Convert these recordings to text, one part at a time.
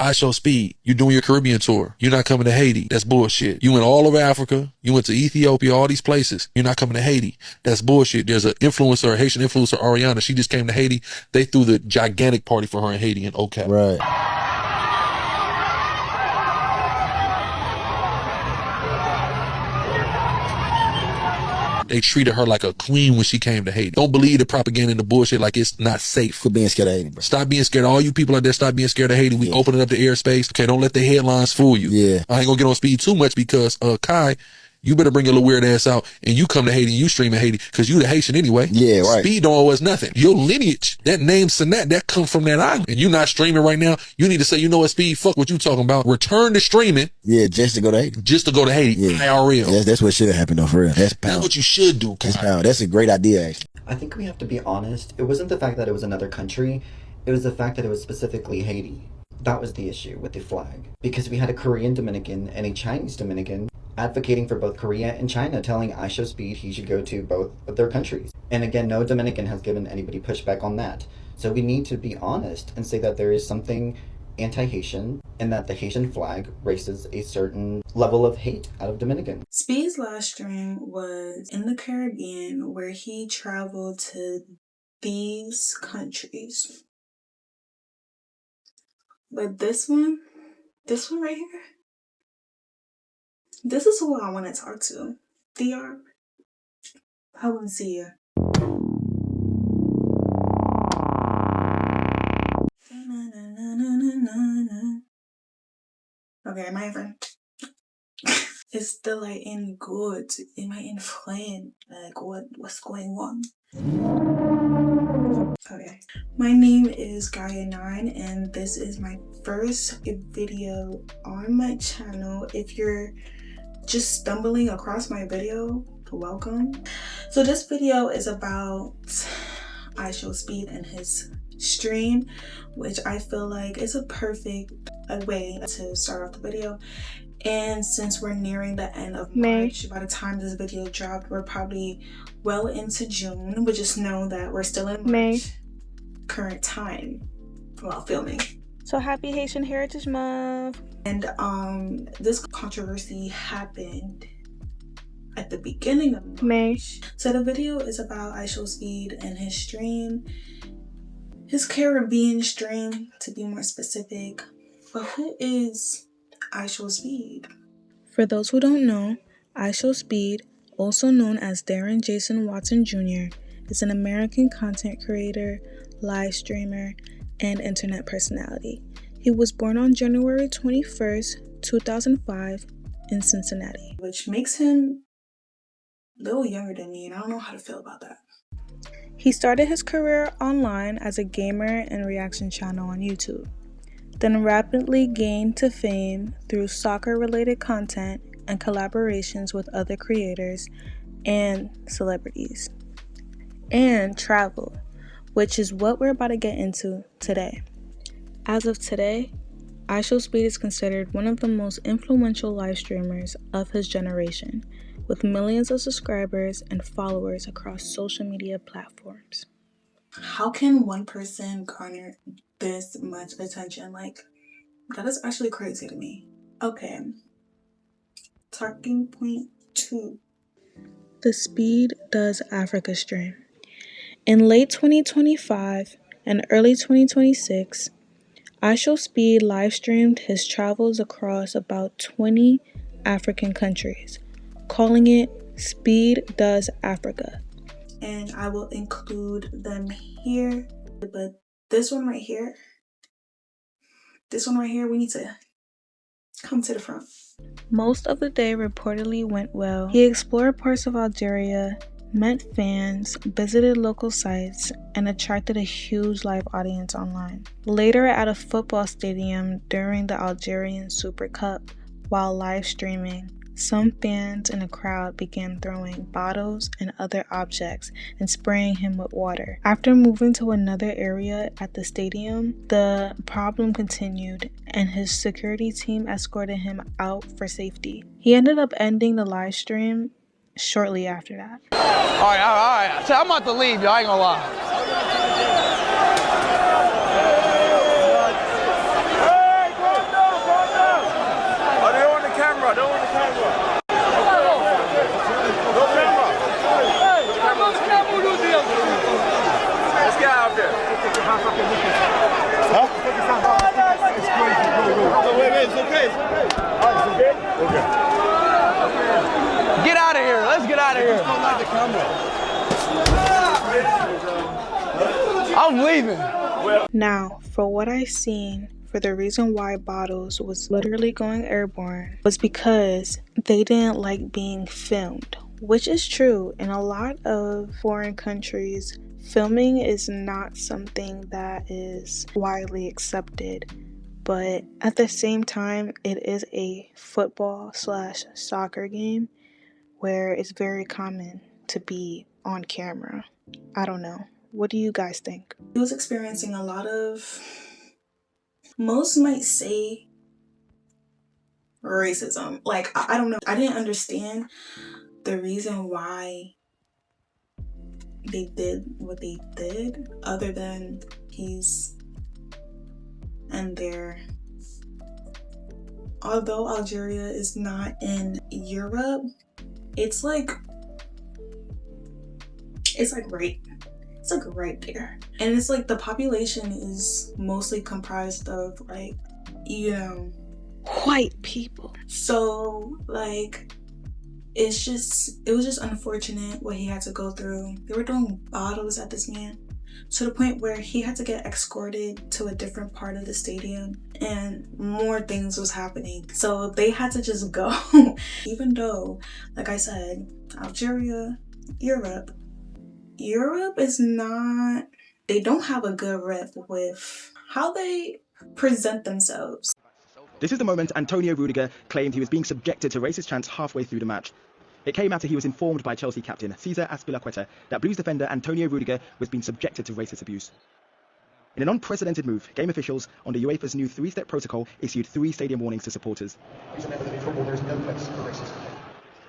Ishowspeed, you doing your Caribbean tour. You're not coming to Haiti. That's bullshit. You went all over Africa. You went to Ethiopia, all these places. You're not coming to Haiti. That's bullshit. There's an influencer, a Haitian influencer, Ariana. She just came to Haiti. They threw the gigantic party for her in Haiti in Ocap. Right. They treated her like a queen when she came to Haiti. Don't believe the propaganda and the bullshit like it's not safe. Quit being scared of Haiti, bro. Stop being scared. All you people out there, stop being scared of Haiti. We opening up the airspace. Okay, don't let the headlines fool you. Yeah. I ain't gonna get on speed too much because, Kai, you better bring your little weird ass out and you come to Haiti and you stream in Haiti because you the Haitian anyway. Yeah, right. Speed don't owe us nothing. Your lineage, that name Sanat, that comes from that island. And you not streaming right now. You need to say, you know what, Speed, fuck what you talking about. Return to streaming. Yeah, just to go to Haiti. Just to go to Haiti. Yeah. IRL. Yeah, that's what should have happened though, for real. That's power. That's what you should do, Kai. That's power. That's a great idea, actually. I think we have to be honest. It wasn't the fact that it was another country. It was the fact that it was specifically Haiti. That was the issue with the flag. Because we had a Korean Dominican and a Chinese Dominican advocating for both Korea and China, telling Ishowspeed he should go to both of their countries. And again, no Dominican has given anybody pushback on that. So we need to be honest and say that there is something anti-Haitian and that the Haitian flag raises a certain level of hate out of Dominicans. Speed's last stream was in the Caribbean where he traveled to these countries. But this one right here, this is who I want to talk to. DR, I want to see you. Okay, am I in front? Is the lighting good? Am I in frame? Like what's going on? Okay. My name is Gaia9 and this is my first video on my channel. If you're just stumbling across my video, welcome. So this video is about Ishowspeed and his stream, which I feel like is a perfect way to start off the video. And since we're nearing the end of March, by the time this video dropped, we're probably well into June, but just know that we're still in March current time while filming. So happy Haitian Heritage Month. And this controversy happened at the beginning of March. So the video is about Ishowspeed and his stream, his Caribbean stream to be more specific. But who is Ishowspeed? For those who don't know, Ishowspeed, also known as Darren Jason Watson Jr., is an American content creator, live streamer, and internet personality. He was born on January 21st, 2005 in Cincinnati. Which makes him a little younger than me, and I don't know how to feel about that. He started his career online as a gamer and reaction channel on YouTube, then rapidly gained to fame through soccer-related content and collaborations with other creators and celebrities, and travel, which is what we're about to get into today. As of today, Ishowspeed is considered one of the most influential live streamers of his generation, with millions of subscribers and followers across social media platforms. How can one person garner this much attention? Like, that is actually crazy to me. Okay. Talking point 2. The Speed Does Africa stream. In late 2025 and early 2026, Ishowspeed live streamed his travels across about 20 African countries, calling it Speed Does Africa. And I will include them here, but this one right here, we need to come to the front. Most of the day reportedly went well. He explored parts of Algeria, met fans, visited local sites, and attracted a huge live audience online. Later at a football stadium during the Algerian Super Cup, while live streaming, some fans in the crowd began throwing bottles and other objects and spraying him with water. After moving to another area at the stadium, the problem continued and his security team escorted him out for safety. He ended up ending the live stream shortly after that. All right. So I'm about to leave, y'all. I ain't gonna lie. out of here. I'm leaving. Now, for what I've seen, for the reason why Bottles was literally going airborne was because they didn't like being filmed, which is true. In a lot of foreign countries, filming is not something that is widely accepted. But at the same time, it is a football/soccer game where it's very common to be on camera. I don't know. What do you guys think? He was experiencing a lot of, most might say, racism. Like, I don't know. I didn't understand the reason why they did what they did, other than he's in there. Although Algeria is not in Europe, it's like right there. And it's like the population is mostly comprised of like, you know, White people. so like it was just unfortunate what he had to go through. They were throwing bottles at this man to the point where he had to get escorted to a different part of the stadium, and more things was happening. So they had to just go. Even though, like I said, Algeria, Europe is not, they don't have a good rep with how they present themselves. This is the moment Antonio Rudiger claimed he was being subjected to racist chants halfway through the match. It came after he was informed by Chelsea captain Cesar Azpilicueta that Blues defender Antonio Rudiger was being subjected to racist abuse. In an unprecedented move, game officials, under UEFA's new three-step protocol, issued 3 stadium warnings to supporters.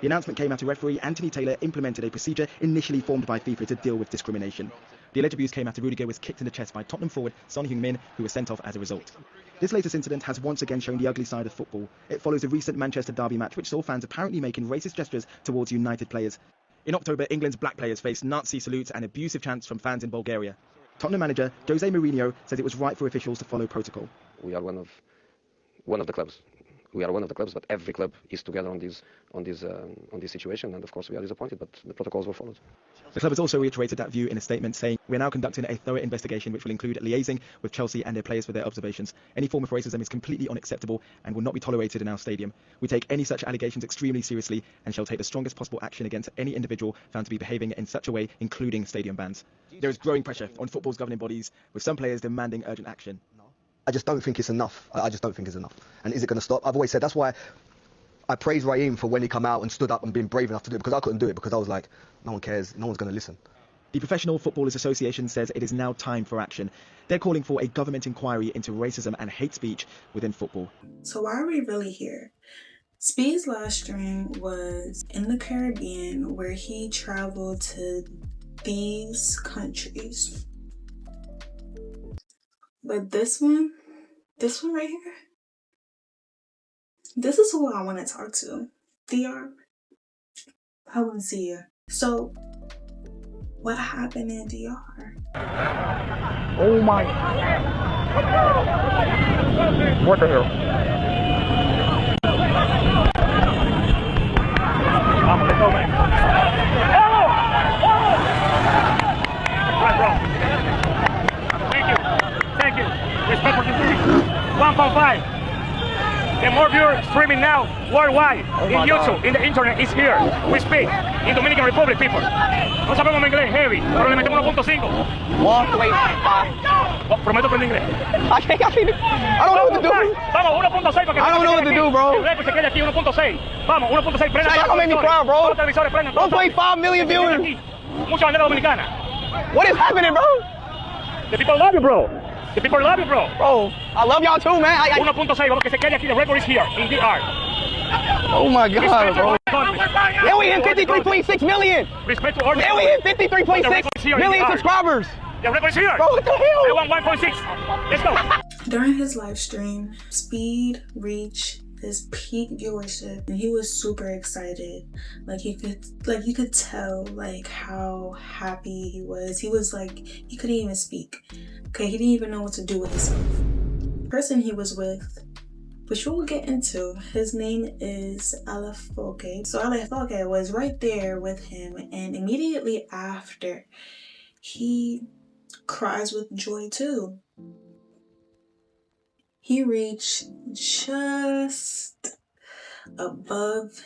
The announcement came after referee Anthony Taylor implemented a procedure initially formed by FIFA to deal with discrimination. The alleged abuse came after Rudiger was kicked in the chest by Tottenham forward Son Heung-min, who was sent off as a result. This latest incident has once again shown the ugly side of football. It follows a recent Manchester derby match which saw fans apparently making racist gestures towards United players. In October, England's black players faced Nazi salutes and abusive chants from fans in Bulgaria. Tottenham manager Jose Mourinho says it was right for officials to follow protocol. We are one of the clubs. We are one of the clubs, but every club is together on this situation, and of course we are disappointed, but the protocols were followed. The club has also reiterated that view in a statement, saying, "We are now conducting a thorough investigation which will include liaising with Chelsea and their players for their observations. Any form of racism is completely unacceptable and will not be tolerated in our stadium. We take any such allegations extremely seriously and shall take the strongest possible action against any individual found to be behaving in such a way, including stadium bans." There is growing pressure on football's governing bodies, with some players demanding urgent action. I just don't think it's enough. I just don't think it's enough. And is it going to stop? I've always said that's why I praise Raheem for when he come out and stood up and been brave enough to do it, because I couldn't do it, because I was like, no one cares, no one's going to listen. The Professional Footballers Association says it is now time for action. They're calling for a government inquiry into racism and hate speech within football. So why are we really here? Speed's last stream was in the Caribbean, where he traveled to these countries. But this one right here, this is who I want to talk to. DR, I want to see you. So, what happened in DR? Oh my. What the hell? Let's go, man. Thank you. Respect for the city. 1.5. The more viewers streaming now worldwide, in YouTube, in the internet, is here. We speak in Dominican Republic, people. No sabemos inglés heavy, pero le metemos 1.5. 1.5. Prometo aprender inglés. I don't know what to do. Vamos, 1.6 para que I don't know what to do, bro. El récord se quede aquí, 1.6. Vamos, 1.6. Prenda. Y'all gonna make me cry, bro. 1.5 million viewers. Mucha bandera dominicana. What is happening, bro? The people love you, bro. The people love you, bro. Bro, I love y'all too, man. 1.6, vamos que se quede aquí. The record is here in DR. Oh my God, bro. Then we hit 53.6 million. Respect to all. Then we hit 53.6 million subscribers. The record is here. Bro, what the hell? I want 1.6. Let's go. During his live stream, Speed reached his peak viewership, and he was super excited. You could tell like how happy he was. He was like, he couldn't even speak. Okay, he didn't even know what to do with himself. The person he was with which we'll get into. His name is Alafoke. So Alafoke was right there with him, and immediately after, he cries with joy too. He reached just above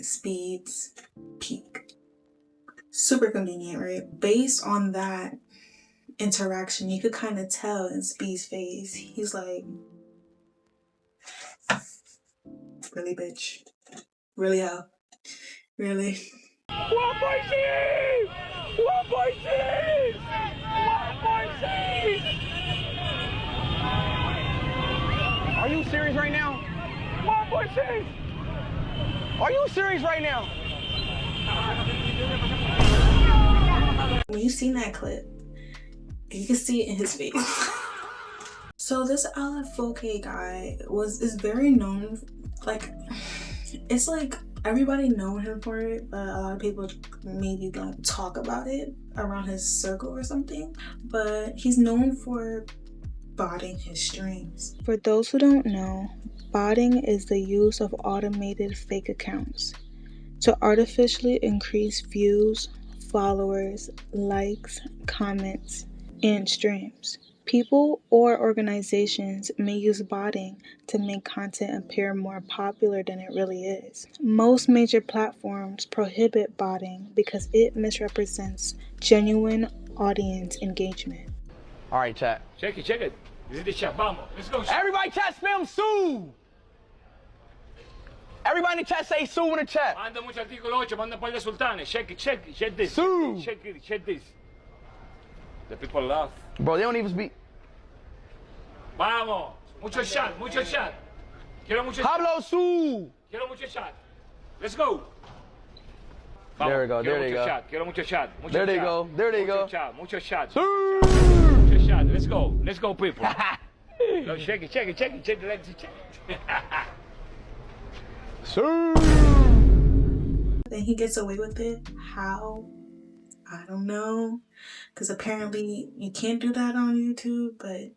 Speed's peak. Super convenient, right? Based on that interaction, you could kind of tell in Speed's face. He's like, really, bitch? Really, how? Really? 1.6! 1.6! 1.6! Are you serious right now? 1.6! Are you serious right now? When you seen that clip, you can see it in his face. So this Alafoke guy is very known, like, it's like everybody known him for it, but a lot of people maybe don't talk about it around his circle or something. But he's known for botting his streams. For those who don't know, botting is the use of automated fake accounts to artificially increase views, followers, likes, comments, and streams. People or organizations may use botting to make content appear more popular than it really is. Most major platforms prohibit botting because it misrepresents genuine audience engagement. All right, chat. Check it. This is the chat. Vamos. Let's go. Everybody chat spam Sue. Everybody in the chat say Sue in the chat. Manda mucho artículo 8, manda par de sultanes. Check this. Sue. Check this. The people laugh. Bro, they don't even speak. Vamos. Mucho chat. Quiero mucho chat. Pablo Sue. Quiero mucho chat. Let's go. Vamos. There we go. Quiero mucho chat. There they go. Mucho chat. Sue. Mucho chat. Let's go, people. No, check it. Sue. Then he gets away with it. How? I don't know. Because apparently you can't do that on YouTube, but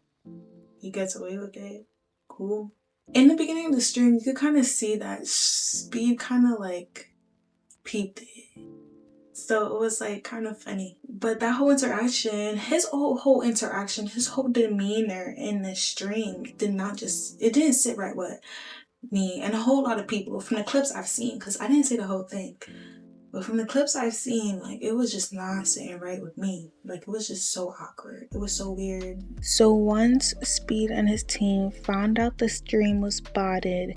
he gets away with it. Cool. In the beginning of the stream, you could kind of see that Speed kind of like peeped it. So it was like kind of funny. But that whole interaction, his whole interaction, his whole demeanor in the stream it didn't sit right with me and a whole lot of people from the clips I've seen, because I didn't see the whole thing. But from the clips I've seen, like, it was just not sitting right with me. Like, it was just so awkward. It was so weird. So once Speed and his team found out the stream was botted,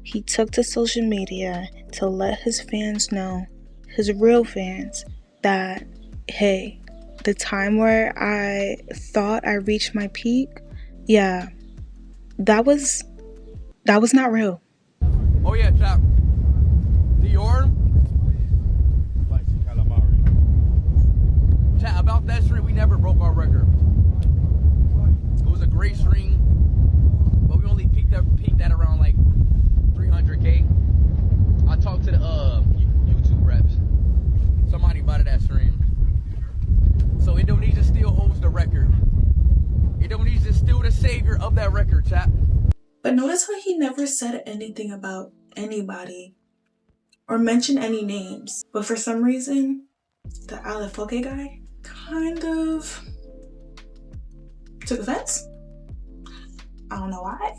he took to social media to let his fans know, his real fans, that, hey, the time where I thought I reached my peak, yeah, that was not real. Oh yeah, chap. Dior. Chat, about that stream, we never broke our record. It was a great stream, but we only peaked at around like 300K. I talked to the YouTube reps. Somebody bought that stream. So Indonesia still holds the record. Indonesia is still the savior of that record, chat. But notice how he never said anything about anybody or mentioned any names. But for some reason, the Alafoke guy kind of took offense. I don't know why.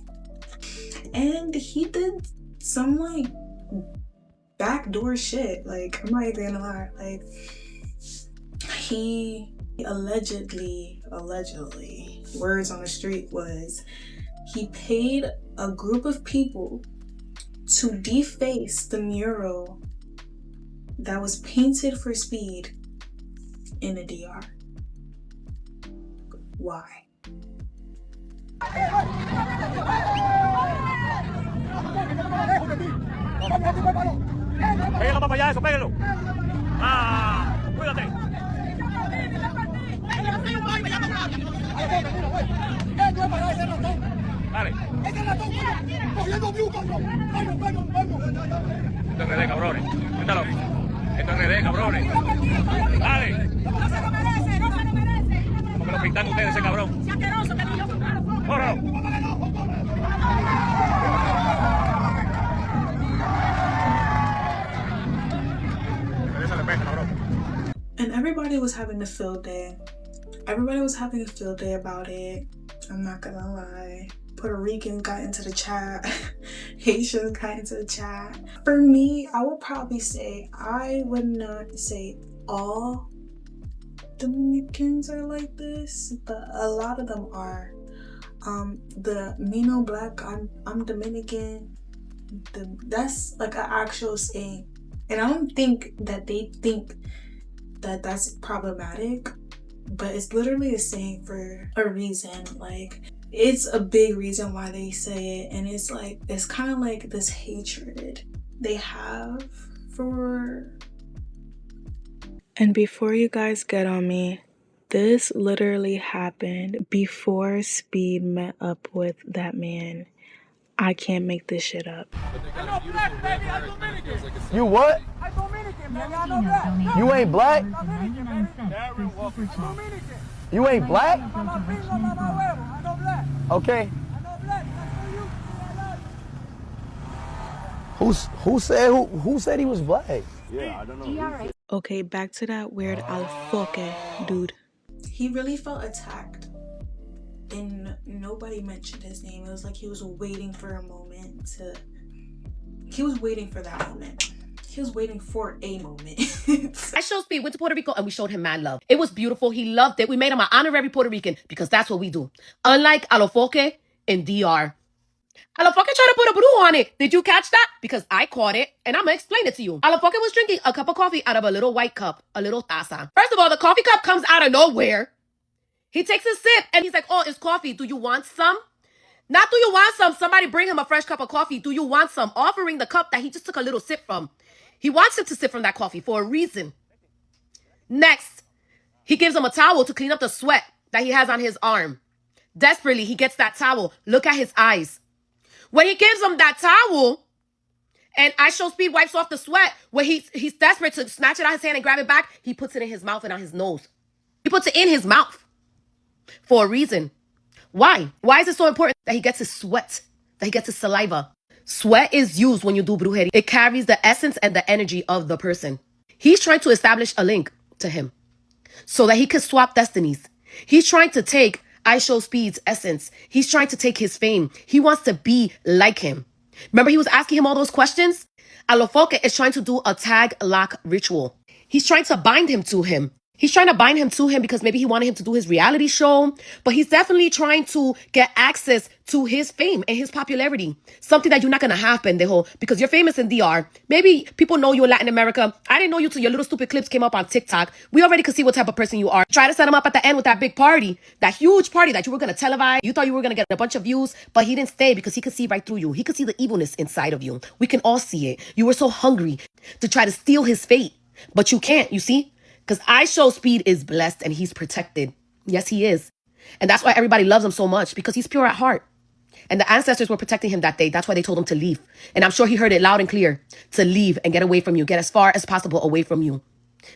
And he did some like backdoor shit. Like, I'm not even gonna lie. Like, he allegedly, words on the street was, he paid a group of people to deface the mural that was painted for Speed in the DR. Why? Pégalo para allá, eso, pégalo. Ah, cuídate. Dale. Esto es RD, cabrones. Cuéntalo. Esto es RD, cabrones. Dale. No se lo merece. Como que lo pintan ustedes, ese cabrón. ¡Qué asqueroso, que no yo! ¡Corro! everybody was having a field day. Everybody was having a field day about it. I'm not gonna lie. Puerto Ricans got into the chat. Haitians got into the chat. For me, I would probably say, I would not say all Dominicans are like this, but a lot of them are. The Mino Black, I'm Dominican, that's like an actual saying. And I don't think that they think that that's problematic, but it's literally a saying for a reason. Like, it's a big reason why they say it, and it's like, it's kind of like this hatred they have for. And before you guys get on me, this literally happened before Speed met up with that man. I can't make this shit up. You what? You ain't black? You ain't black? Okay. Who said he was black? Yeah, I don't know. Okay, back to that weird alfoque dude. He really felt attacked, and nobody mentioned his name. It was like he was waiting for a moment to. He was waiting for that moment. He was waiting for a moment. Ishowspeed went to Puerto Rico and we showed him mad love. It was beautiful. He loved it. We made him an honorary Puerto Rican because that's what we do. Unlike Alofoque in DR. Alofoque tried to put a brew on it. Did you catch that? Because I caught it, and I'm gonna explain it to you. Alofoque was drinking a cup of coffee out of a little white cup, a little taza. First of all, the coffee cup comes out of nowhere. He takes a sip, and he's like, oh, it's coffee. Do you want some? Not do you want some? Somebody bring him a fresh cup of coffee. Do you want some? Offering the cup that he just took a little sip from. He wants him to sip from that coffee for a reason. Next, he gives him a towel to clean up the sweat that he has on his arm. Desperately, he gets that towel. Look at his eyes. When he gives him that towel, and Ishowspeed wipes off the sweat, when he's desperate to snatch it out of his hand and grab it back, he puts it in his mouth and on his nose. He puts it in his mouth for a reason. Why? Why is it so important that he gets his sweat, that he gets his saliva? Sweat is used when you do brujeria. It carries the essence and the energy of the person. He's trying to establish a link to him so that he could swap destinies. He's trying to take Ishowspeed's essence. He's trying to take his fame. He wants to be like him. Remember he was asking him all those questions? Alofoque is trying to do a tag lock ritual. He's trying to bind him to him. He's trying to bind him to him because maybe he wanted him to do his reality show, but he's definitely trying to get access to his fame and his popularity. Something that you're not going to have, pendejo, because you're famous in DR. Maybe people know you in Latin America. I didn't know you till your little stupid clips came up on TikTok. We already could see what type of person you are. Try to set him up at the end with that big party, that huge party that you were going to televise. You thought you were going to get a bunch of views, but he didn't stay because he could see right through you. He could see the evilness inside of you. We can all see it. You were so hungry to try to steal his fate, but you can't, you see? Because Ishowspeed is blessed and he's protected. Yes, he is. And that's why everybody loves him so much, because he's pure at heart. And the ancestors were protecting him that day. That's why they told him to leave. And I'm sure he heard it loud and clear, to leave and get away from you. Get as far as possible away from you.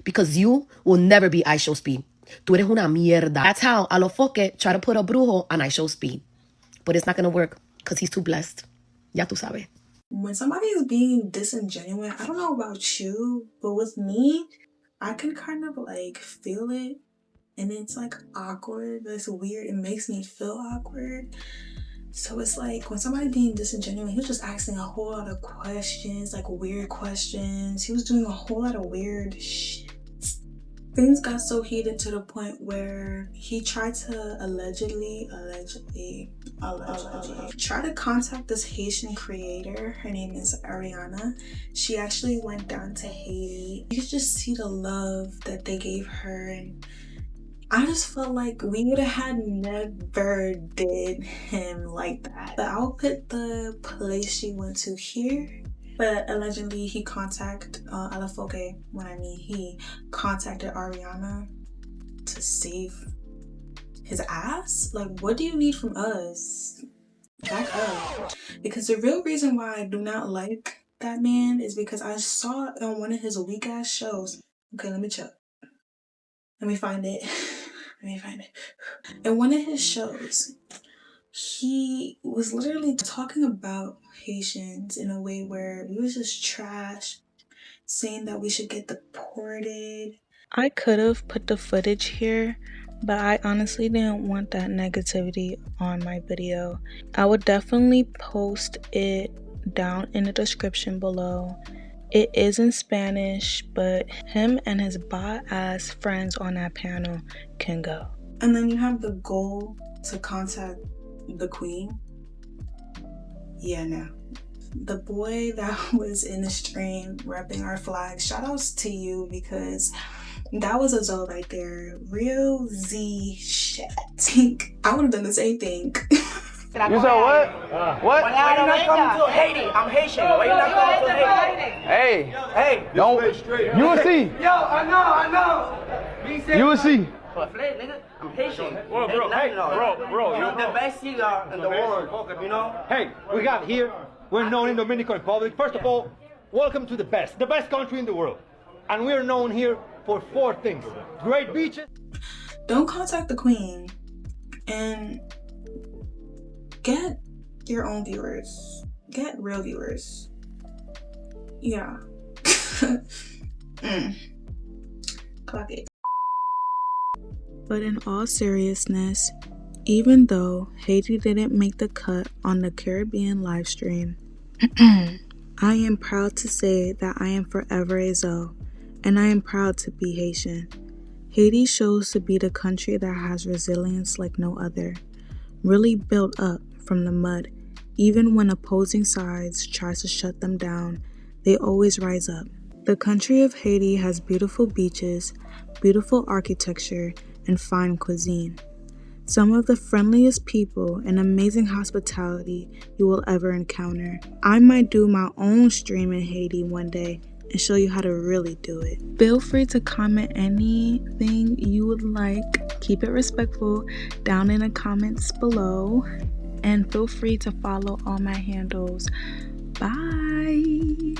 Because you will never be Ishowspeed. Tú eres una mierda. That's how Alofoque try to put a brujo on Ishowspeed. But it's not going to work because he's too blessed. Ya tú sabes. When somebody is being disingenuous, I don't know about you, but with me, I can kind of like feel it, and it's like awkward. It's weird. It makes me feel awkward. So it's like when somebody being disingenuous, he was just asking a whole lot of questions, like weird questions. He was doing a whole lot of weird shit. Things got so heated to the point where he tried to allegedly try to contact this Haitian creator. Her name is Ariana. She actually went down to Haiti. You could just see the love that they gave her, and I just felt like we would have never did him like that. But I'll put the place she went to here. But allegedly, he contacted Alofoque. He contacted Ariana to save his ass. Like, what do you need from us? Back up. Because the real reason why I do not like that man is because I saw it on one of his weak ass shows. Okay, let me check. Let me find it. In one of his shows, he was literally talking about Haitians in a way where we was just trash, saying that we should get deported. I could have put the footage here, but I honestly didn't want that negativity on my video. I would definitely post it down in the description below. It is in Spanish, but him and his bot-ass friends on that panel can go. And then you have the goal to contact the queen. Yeah, no. The boy that was in the stream repping our flag, shout outs to you, because that was a Zoe right there. Real Z shit. I would have done the same thing. You said what? What? Why you not coming to Haiti? I'm Haitian. Why you not coming to Haiti? Hey, don't. You will see. Yo, I know. You will see. I'm Haitian. Bro, You're the best singer in the world, you know? Hey, we got here, we're known in Dominican Republic. First of all, welcome to the best country in the world. And we're known here for 4 things. Great beaches. Don't contact the queen and get your own viewers. Get real viewers. Yeah. Clock it. But in all seriousness, even though Haiti didn't make the cut on the Caribbean livestream, I am proud to say that I am forever a Zoe, and I am proud to be Haitian. Haiti shows to be the country that has resilience like no other, really built up from the mud. Even when opposing sides tries to shut them down, they always rise up. The country of Haiti has beautiful beaches, beautiful architecture, and fine cuisine. Some of the friendliest people and amazing hospitality you will ever encounter. I might do my own stream in Haiti one day and show you how to really do it. Feel free to comment anything you would like. Keep it respectful down in the comments below. And feel free to follow all my handles. Bye!